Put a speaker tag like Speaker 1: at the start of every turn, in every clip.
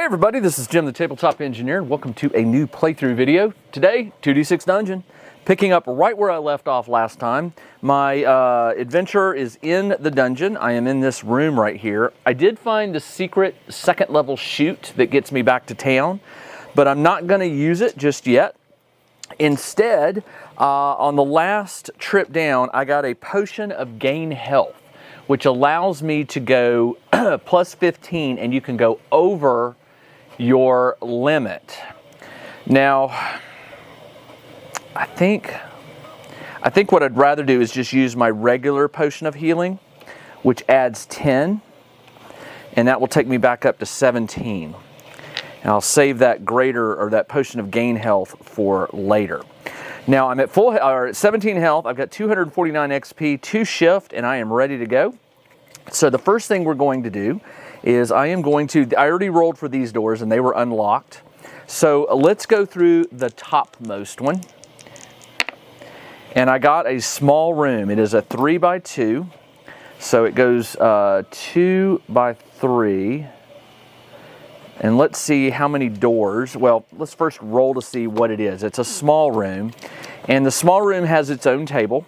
Speaker 1: everybody, this is Jim the Tabletop Engineer, and welcome to a new playthrough video. Today, 2d6 Dungeon, picking up right where I left off last time. My adventure is in the dungeon. I am in this room right here. I did find the secret second level chute that gets me back to town, but I'm not going to use it just yet. Instead, on the last trip down, I got a potion of gain health, which allows me to go plus 15, and you can go over your limit. Now, I think what I'd rather do is just use my regular potion of healing, which adds 10, and that will take me back up to 17. And I'll save that that potion of gain health for later. Now I'm at 17 health. I've got 249 XP, 2 shift, and I am ready to go. So the first thing we're going to do is I already rolled for these doors and they were unlocked. So let's go through the topmost one. And I got a small room. It is a 3x2. So it goes 2x3. And let's see how many doors. Well, let's first roll to see what it is. It's a small room, and the small room has its own table.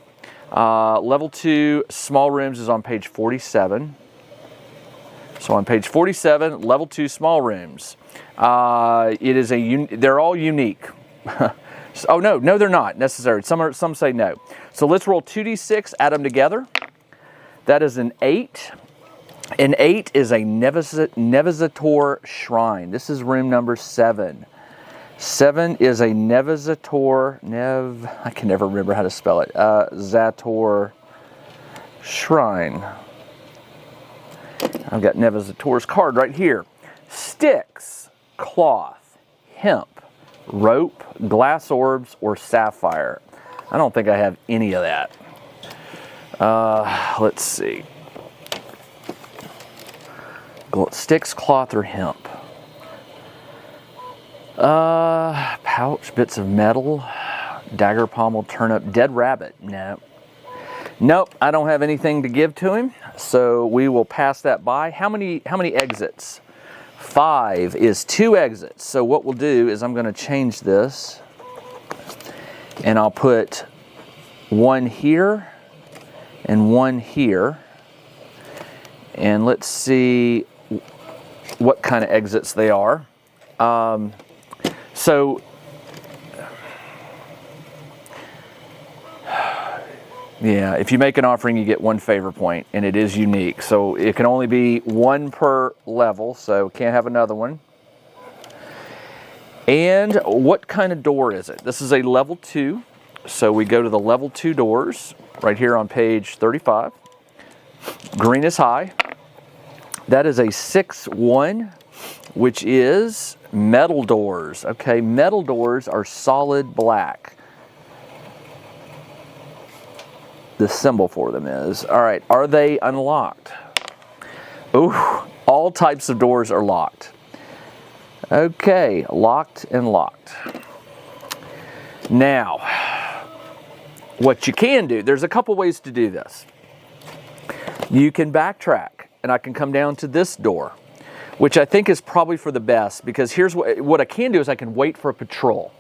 Speaker 1: Level 2 small rooms is on page 47. So on page 47, level 2 small rooms. They're all unique. Oh no, they're not necessary. Some say no. So let's roll 2d6, add them together. That is an 8. An 8 is a Nevazator shrine. This is room number 7. 7 is a Nevazator, I can never remember how to spell it, Zator shrine. I've got Nevazator's card right here. Sticks, cloth, hemp, rope, glass orbs, or sapphire. I don't think I have any of that. Let's see. Sticks, cloth, or hemp. Pouch, bits of metal, dagger, pommel, turnip, dead rabbit. No. Nope, I don't have anything to give to him, so we will pass that by. How many exits? 5 is 2 exits. So what we'll do is I'm going to change this, and I'll put 1 here and 1 here. And let's see what kind of exits they are. Yeah, if you make an offering, you get 1 favor point, and it is unique. So it can only be 1 per level, so can't have another one. And what kind of door is it? This is a level 2, so we go to the level 2 doors right here on page 35. Green is high. That is a 6-1, which is metal doors. Okay, metal doors are solid black. The symbol for them is. All right, are they unlocked? Ooh, all types of doors are locked. Okay, locked and locked. Now, what you can do, there's a couple ways to do this. You can backtrack, and I can come down to this door, which I think is probably for the best, because here's what I can do is I can wait for a patrol.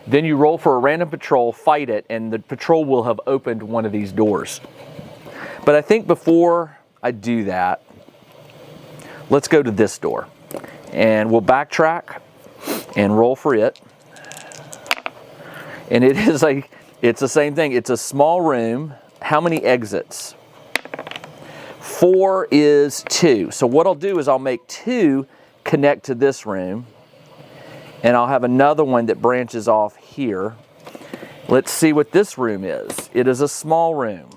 Speaker 1: Then you roll for a random patrol, fight it, and the patrol will have opened one of these doors. But I think before I do that, let's go to this door. And we'll backtrack and roll for it. And it's the same thing. It's a small room. How many exits? 4 is 2. So what I'll do is I'll make 2 connect to this room, and I'll have another one that branches off here. Let's see what this room is. It is a small room.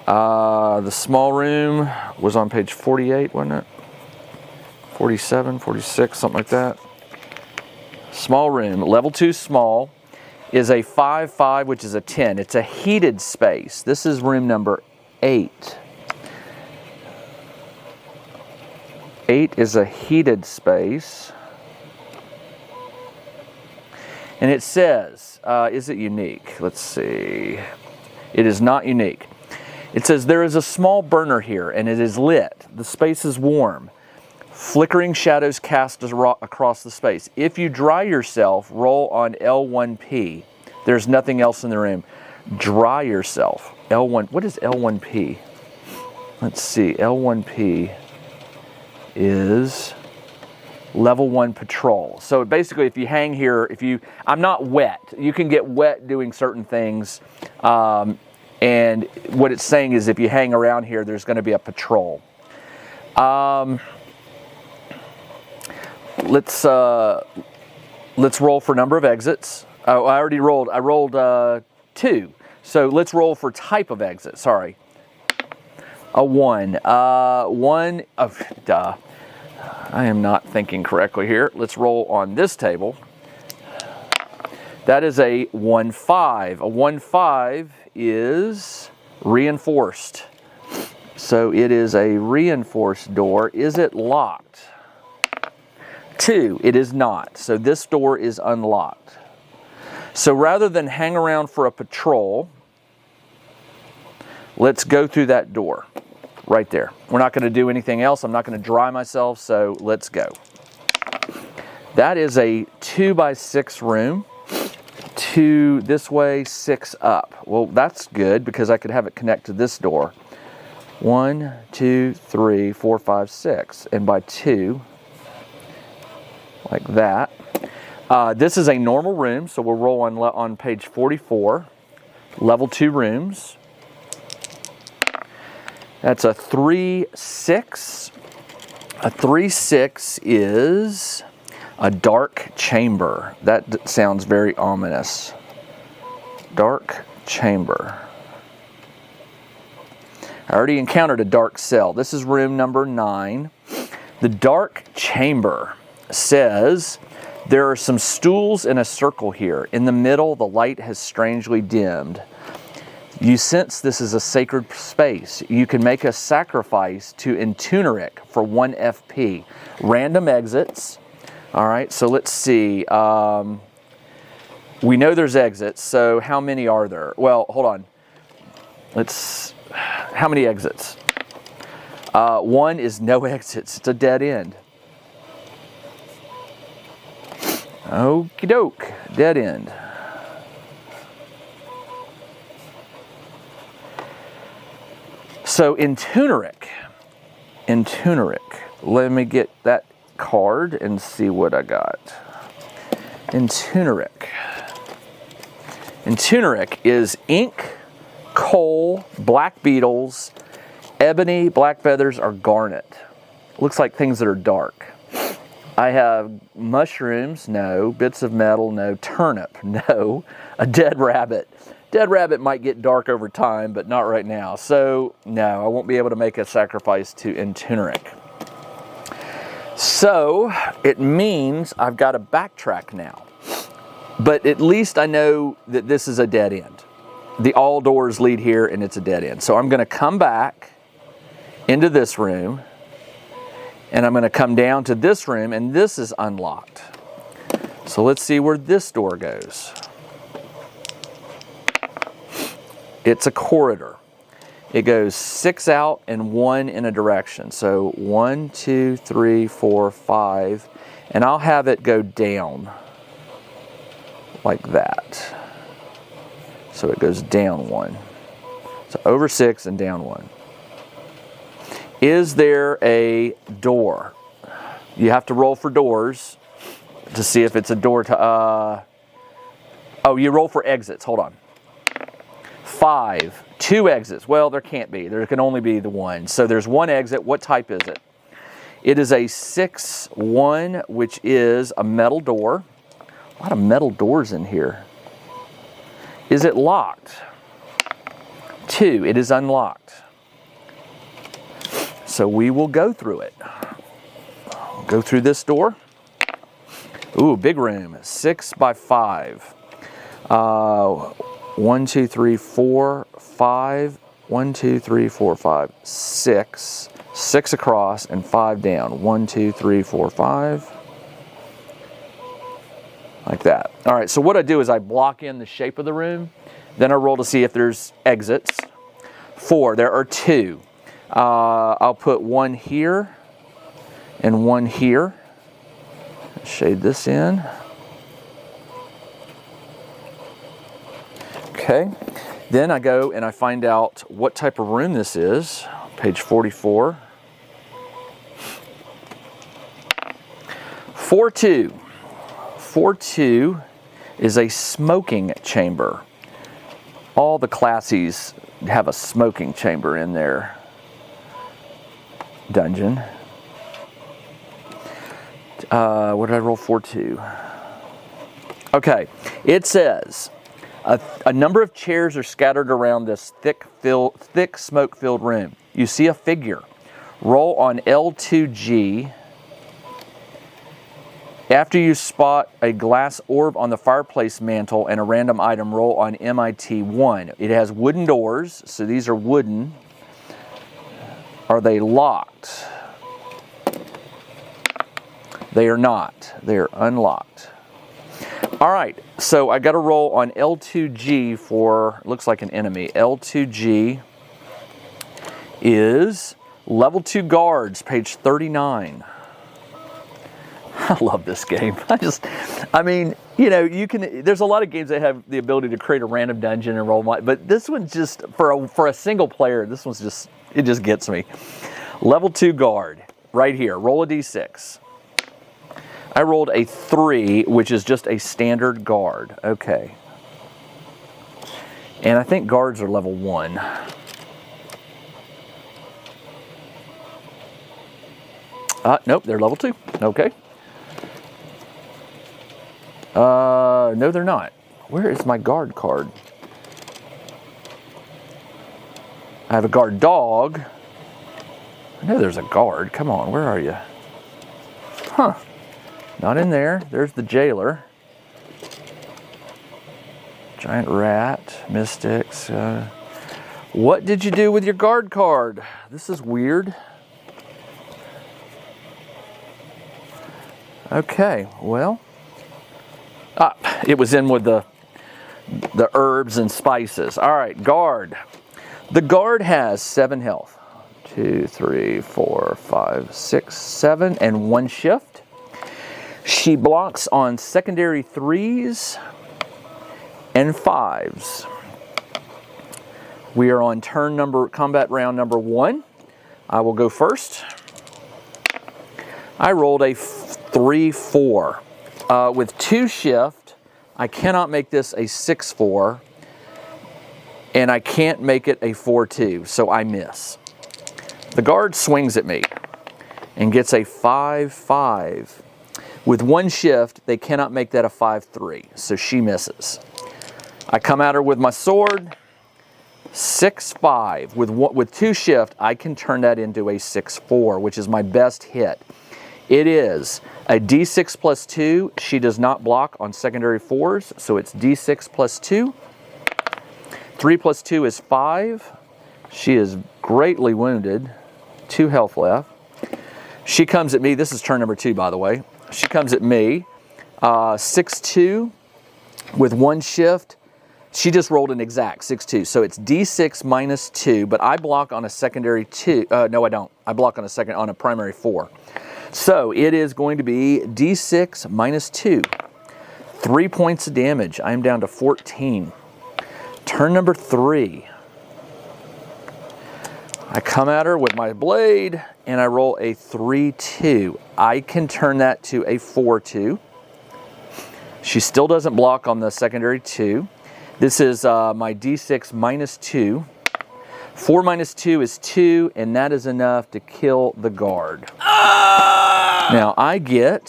Speaker 1: The small room was on page 48, wasn't it? 47, 46, something like that. Small room, level 2 small, is a 5-5, which is a 10. It's a heated space. This is room number 8. 8 is a heated space. And it says, is it unique? Let's see. It is not unique. It says there is a small burner here and it is lit. The space is warm. Flickering shadows cast across the space. If you dry yourself, roll on L1P. There's nothing else in the room. Dry yourself. L1. What is L1P? Let's see. L1P is level 1 patrol. So basically, if you hang here, I'm not wet. You can get wet doing certain things. And what it's saying is if you hang around here, there's going to be a patrol. Let's roll for number of exits. Oh, I already rolled. I rolled 2. So let's roll for type of exit. Sorry. A 1. 1. Duh. I am not thinking correctly here. Let's roll on this table. That is a 1-5. A 1-5 is reinforced. So it is a reinforced door. Is it locked? 2. It is not. So this door is unlocked. So rather than hang around for a patrol, let's go through that door right there. We're not going to do anything else. I'm not going to dry myself, so let's go. That is a 2x6 room. 2 this way, 6 up. Well, that's good because I could have it connect to this door. 1, 2, 3, 4, 5, 6. And by 2, like that. This is a normal room, so we'll roll on page 44. Level 2 rooms. That's a 3-6. A 3-6 is a dark chamber. That sounds very ominous. Dark chamber. I already encountered a dark cell. This is room number 9. The dark chamber says there are some stools in a circle here. In the middle, the light has strangely dimmed. You sense this is a sacred space. You can make a sacrifice to Intuneric for 1 FP. Random exits. All right, so let's see. We know there's exits, so how many are there? Well, hold on. How many exits? 1 is no exits. It's a dead end. Okie doke, dead end. So Intuneric, let me get that card and see what I got. Intuneric is ink, coal, black beetles, ebony, black feathers, or garnet. Looks like things that are dark. I have mushrooms, no. Bits of metal, no. Turnip, no. A dead rabbit. Dead rabbit might get dark over time, but not right now. So, no, I won't be able to make a sacrifice to Intuneric. So, it means I've got to backtrack now. But at least I know that this is a dead end. All doors lead here, and it's a dead end. So I'm going to come back into this room, and I'm going to come down to this room, and this is unlocked. So let's see where this door goes. It's a corridor. It goes 6 out and 1 in a direction. So 1, 2, 3, 4, 5, and I'll have it go down like that. So it goes down 1. So over 6 and down 1. Is there a door? You have to roll for doors to see if it's a door to, oh, you roll for exits. Hold on. 5, 2 exits. Well, there can't be. There can only be the 1. So there's 1 exit. What type is it? It is a 6-1, which is a metal door. A lot of metal doors in here. Is it locked? 2, it is unlocked. So we will go through it. Go through this door. Ooh, big room, 6 by 5. 1, 2, 3, 4, 5. 1, 2, 3, 4, 5, 6. 6 across and 5 down. 1, 2, 3, 4, 5. Like that. All right, so what I do is I block in the shape of the room. Then I roll to see if there's exits. 4, there are 2. I'll put 1 here and one here. Shade this in. Okay, then I go and I find out what type of room this is. Page 44. 4.2. 4.2 is a smoking chamber. All the classies have a smoking chamber in their dungeon. What did I roll? 4.2. Okay, it says a number of chairs are scattered around this thick smoke-filled room. You see a figure. Roll on L2G. After you spot a glass orb on the fireplace mantle and a random item, roll on MIT1. It has wooden doors, so these are wooden. Are they locked? They are not. They are unlocked. All right, so I got to roll on L2G for, looks like an enemy. L2G is level 2 guards, page 39. I love this game. I mean, you know, there's a lot of games that have the ability to create a random dungeon and roll, but this one's just, for a single player, this one's just, it just gets me. Level 2 guard, right here, roll a d6. I rolled a 3, which is just a standard guard. Okay. And I think guards are level 1. Nope, they're level 2. Okay. No, they're not. Where is my guard card? I have a guard dog. I know there's a guard. Come on, where are you? Huh. Not in there. There's the jailer. Giant rat, mystics. What did you do with your guard card? This is weird. Okay, well. It was in with the herbs and spices. All right, guard. The guard has 7 health. 2, 3, 4, 5, 6, 7, and 1 shift. She blocks on secondary 3s and 5s. We are on combat round number 1. I will go first. I rolled a 3-4. With 2 shift, I cannot make this a 6-4, and I can't make it a 4-2, so I miss. The guard swings at me and gets a 5-5. With 1 shift, they cannot make that a 5-3, so she misses. I come at her with my sword, 6-5. With 2 shift, I can turn that into a 6-4, which is my best hit. It is a d6 plus 2. She does not block on secondary 4s, so it's d6 plus 2. 3 plus 2 is 5. She is greatly wounded. 2 health left. She comes at me. This is turn number 2, by the way. She comes at me. 6-2 with 1 shift. She just rolled an exact 6-2, so it's d6 minus 2, but I block on a secondary 2. No, I don't. I block on a primary 4. So it is going to be d6 minus 2. 3 points of damage. I am down to 14. Turn number 3. I come at her with my blade, and I roll a 3-2. I can turn that to a 4-2. She still doesn't block on the secondary 2. This is my d6 minus 2. 4 minus 2 is 2, and that is enough to kill the guard. Now, I get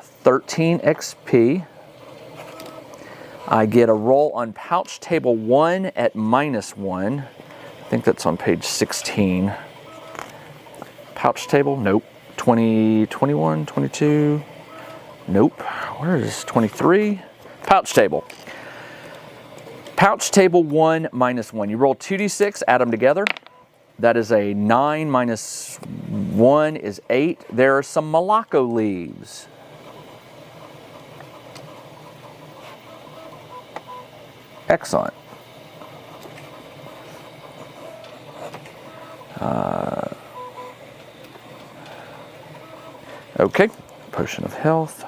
Speaker 1: 13 XP. I get a roll on pouch table 1 at -1. I think that's on page 16. Pouch table? Nope. 20, 21, 22. Nope. Where is 23? Pouch table. Pouch table 1 -1. You roll 2d6, add them together. That is a 9 minus 1 is 8. There are some Malacco leaves. Excellent. Okay, potion of health.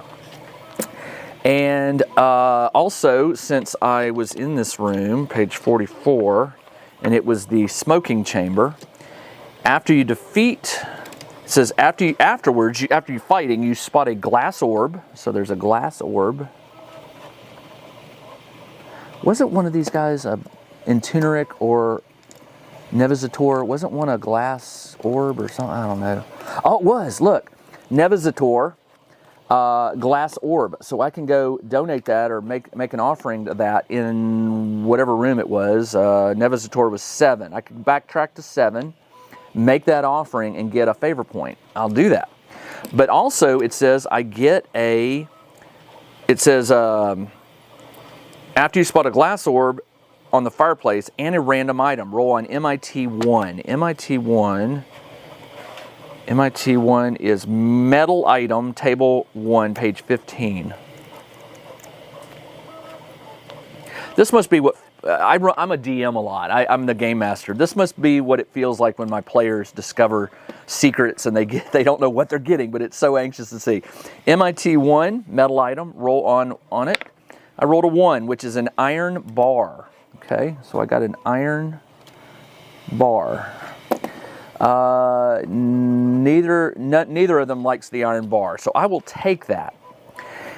Speaker 1: And also, since I was in this room, page 44, and it was the smoking chamber, after you defeat, it says after you fighting, you spot a glass orb. So there's a glass orb. Wasn't one of these guys in Tuneric or Nevazator? Wasn't one a glass orb or something? I don't know. Oh, it was. Look, Nevazator, glass orb. So I can go donate that or make an offering to that in whatever room it was. Nevazator was 7. I can backtrack to 7, make that offering, and get a favor point. I'll do that. But also, it says I get a. It says. After you spot a glass orb on the fireplace and a random item, roll on MIT 1. MIT 1 is metal item, table 1, page 15. This must be what, I'm a DM a lot. I'm the game master. This must be what it feels like when my players discover secrets and they don't know what they're getting, but it's so anxious to see. MIT 1, metal item, roll on it. I rolled a 1, which is an iron bar. Okay, so I got an iron bar. Neither of them likes the iron bar, so I will take that.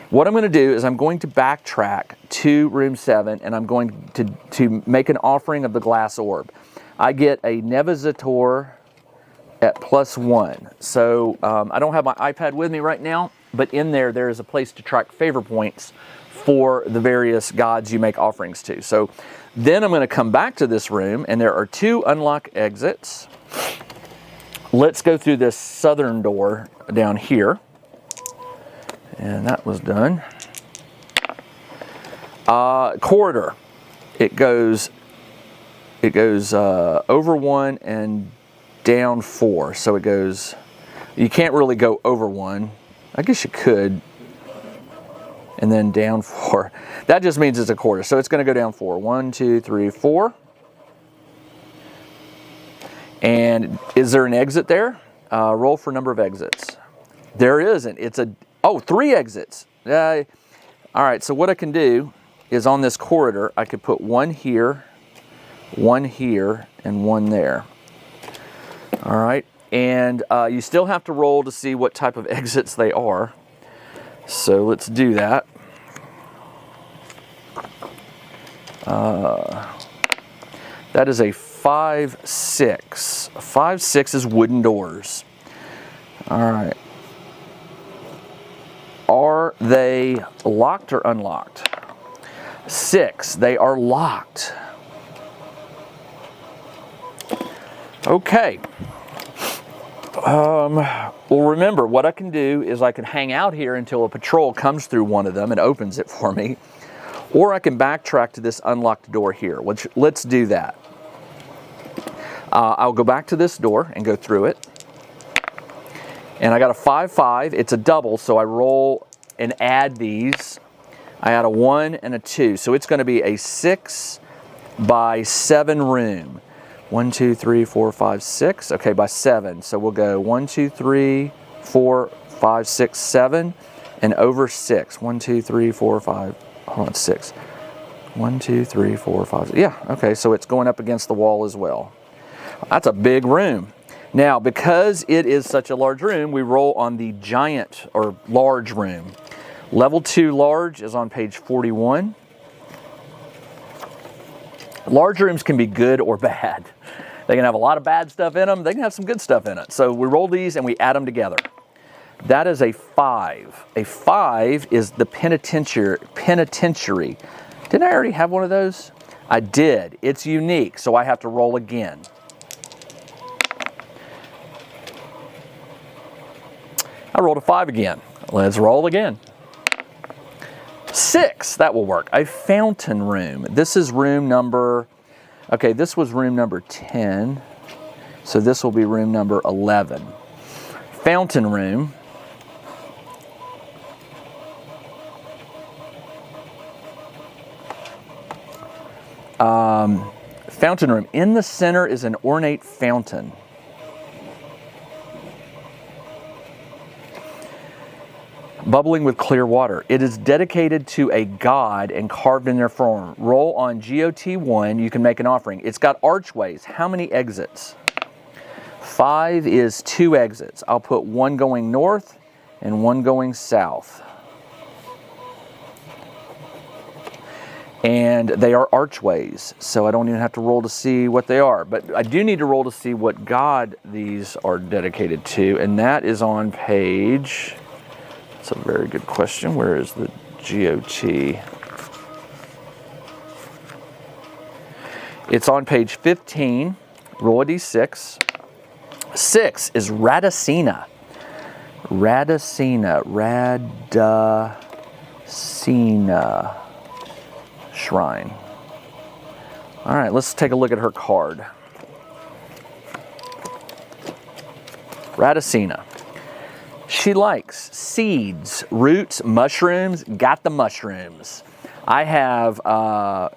Speaker 1: What I'm going to do is I'm going to backtrack to room 7, and I'm going to make an offering of the glass orb. I get a Nevazator at +1. So I don't have my iPad with me right now, but in there is a place to track favor points for the various gods you make offerings to. So then I'm going to come back to this room, and there are 2 unlock exits. Let's go through this southern door down here. And that was done. Corridor. It goes over 1 and down 4. So it goes, you can't really go over 1. I guess you could. And then down 4. That just means it's a quarter. So it's going to go down 4. 1, 2, 3, 4. And is there an exit there? Roll for number of exits. There isn't. It's 3 exits. All right, so what I can do is on this corridor, I could put 1 here, 1 here, and 1 there. All right, and you still have to roll to see what type of exits they are. So let's do that. That is a 5, 6. 5, 6 is wooden doors. All right. Are they locked or unlocked? 6, they are locked. Okay. Well, remember, what I can do is I can hang out here until a patrol comes through one of them and opens it for me. Or I can backtrack to this unlocked door here, which let's do that. I'll go back to this door and go through it. And I got a 5, 5. It's a double, so I roll and add these. I add a 1 and a 2. So it's going to be a 6 by 7 room. 1, 2, 3, 4, 5, 6. Okay, by 7. So we'll go 1, 2, 3, 4, 5, 6, 7, and over 6. 1, 2, 3, 4, 5. Hold on, 6. 1, 2, 3, 4, 5. Yeah, okay, so it's going up against the wall as well. That's a big room. Now, because it is such a large room, we roll on the giant or large room. Level 2 large is on page 41. Large rooms can be good or bad. They can have a lot of bad stuff in them. They can have some good stuff in it. So we roll these and we add them together. That is a 5. A 5 is the penitentiary. Didn't I already have one of those? I did. It's unique, so I have to roll again. I rolled a 5 again. Let's roll again. 6, that will work. A fountain room. This is room number, okay, this was room number 10. So this will be room number 11. Fountain room. Fountain room. In the center is an ornate fountain. Bubbling with clear water. It is dedicated to a god and carved in their form. Roll on GOT1, you can make an offering. It's got archways. How many exits? 5 is 2 exits. I'll put 1 going north and 1 going south. And they are archways, so I don't even have to roll to see what they are. But I do need to roll to see what god these are dedicated to, and that is on page... That's a very good question. Where is the GOT? It's on page 15. Roll a d6. 6 is Radacina. Radacina. Shrine. All right, let's take a look at her card. Radacina. She likes seeds, roots, mushrooms. Got the mushrooms. I have a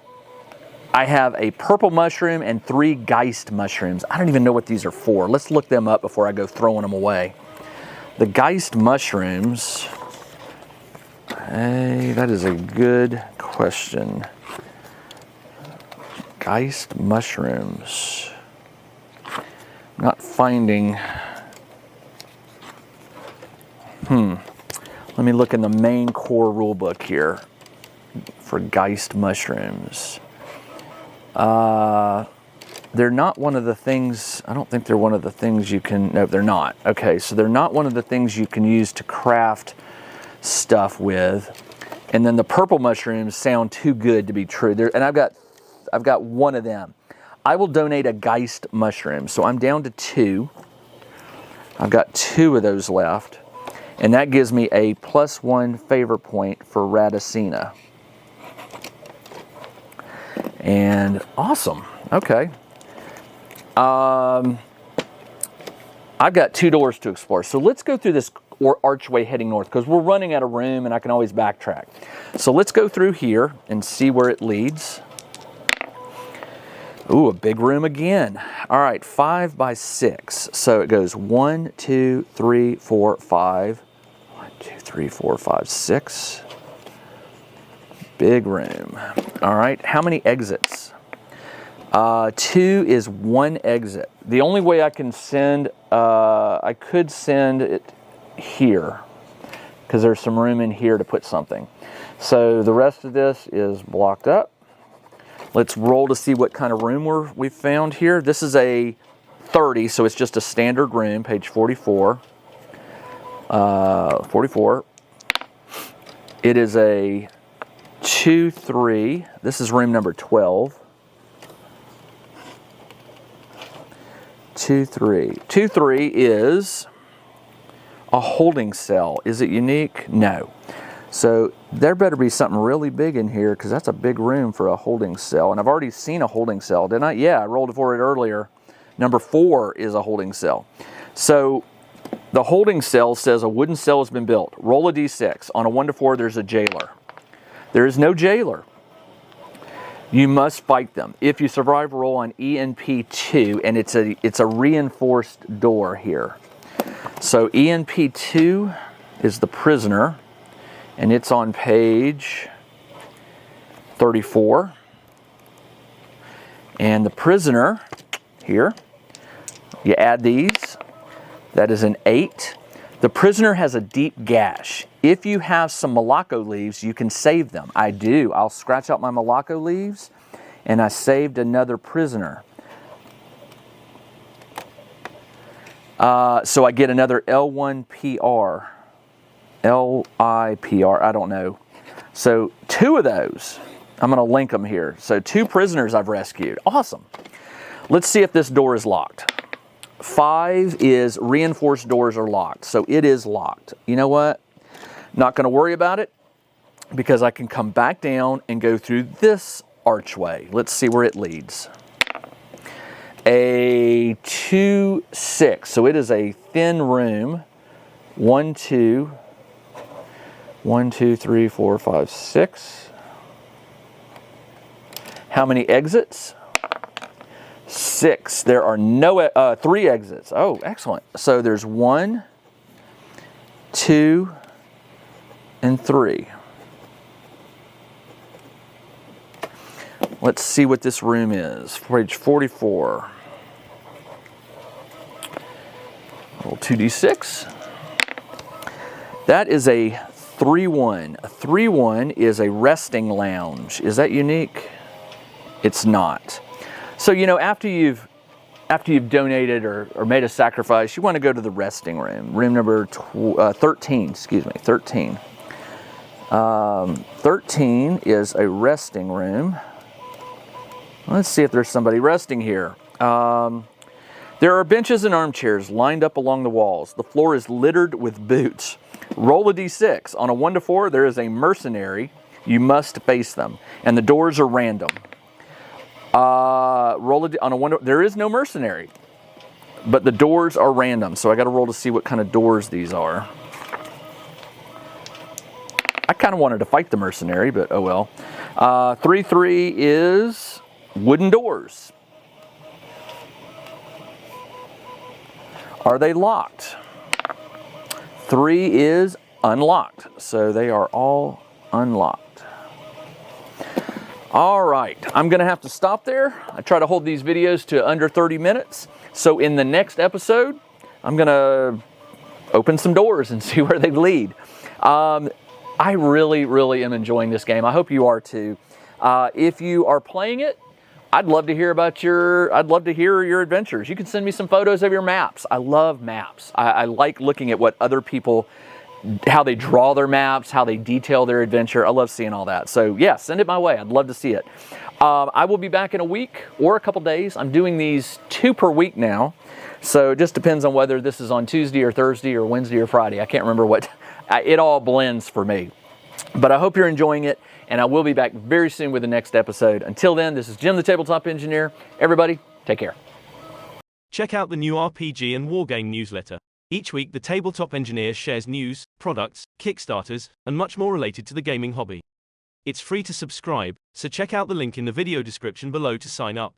Speaker 1: purple mushroom and 3 Geist mushrooms. I don't even know what these are for. Let's look them up before I go throwing them away. The Geist mushrooms. Hey, that is a good question. Geist mushrooms. I'm not finding... Let me look in the main core rule book here for Geist mushrooms. They're not one of the things, I don't think they're one of the things you can, no, they're not. Okay, so they're not one of the things you can use to craft stuff with. And then the purple mushrooms sound too good to be true. And I've got 1 of them. I will donate a Geist mushroom. So I'm down to 2. I've got 2 of those left. And that gives me a +1 favor point for Radacina. And awesome. Okay. I've got 2 doors to explore. So let's go through this archway heading north because we're running out of room and I can always backtrack. So let's go through here and see where it leads. Ooh, a big room again. All right, 5 by 6. So it goes 1, 2, 3, 4, 5. 1, 2, 3, 4, 5, 6. Big room. All right, how many exits? 2 is 1 exit. The only way I can send, I could send it here because there's some room in here to put something. So the rest of this is blocked up. Let's roll to see what kind of room we've found here. This is a 30, so it's just a standard room, page 44. 44. It is a 2-3. This is room number 12. 2-3. 2-3 is a holding cell. Is it unique? No. So there better be something really big in here because that's a big room for a holding cell. And I've already seen a holding cell, didn't I? Yeah, I rolled for it earlier. Number 4 is a holding cell. So the holding cell says a wooden cell has been built. Roll a d6. On a 1 to 4, there's a jailer. There is no jailer. You must fight them. If you survive, roll on ENP2, and it's a reinforced door here. So ENP2 is the prisoner. And it's on page 34. And the prisoner here, you add these, that is an 8. The prisoner has a deep gash. If you have some Malacco leaves, you can save them. I do. I'll scratch out my Malacco leaves, and I saved another prisoner. So I get another L1PR. LIPR, I don't know. So 2 of those, I'm going to link them here. So 2 prisoners I've rescued. Awesome. Let's see if this door is locked. 5 is reinforced doors are locked. So it is locked. You know what? Not going to worry about it because I can come back down and go through this archway. Let's see where it leads. A 2-6. So it is a thin room. 1, 2. 1, 2, 3, 4, 5, 6. How many exits? 6. There are no 3 exits. Oh, excellent. So there's 1, 2, and 3. Let's see what this room is. Page 44. Roll 2d6. That is a 3-1. A 3-1 is a resting lounge. Is that unique? It's not. So, you know, after you've donated or made a sacrifice, you want to go to the resting room. Room number 13, excuse me, 13. 13 is a resting room. Let's see if there's somebody resting here. There are benches and armchairs lined up along the walls. The floor is littered with boots. Roll a d6. On a 1 to 4, there is a mercenary. You must face them. And the doors are random. On a 1 to, there is no mercenary. But the doors are random. So I got to roll to see what kind of doors these are. I kind of wanted to fight the mercenary, but oh well. 3-3 is wooden doors. Are they locked? 3 is unlocked. So they are all unlocked. All right, I'm gonna have to stop there. I try to hold these videos to under 30 minutes. So in the next episode, I'm gonna open some doors and see where they lead. I really am enjoying this game. I hope you are too. If you are playing it, I'd love to hear your adventures. You can send me some photos of your maps. I love maps. I like looking at what other people, how they draw their maps, how they detail their adventure. I love seeing all that. So yeah, send it my way. I'd love to see it. I will be back in a week or a couple days. I'm doing these 2 per week now. So it just depends on whether this is on Tuesday or Thursday or Wednesday or Friday. I can't remember what. It all blends for me. But I hope you're enjoying it, and I will be back very soon with the next episode. Until then, this is Jim the Tabletop Engineer. Everybody, take care.
Speaker 2: Check out the new RPG and Wargame newsletter. Each week, the Tabletop Engineer shares news, products, Kickstarters, and much more related to the gaming hobby. It's free to subscribe, so check out the link in the video description below to sign up.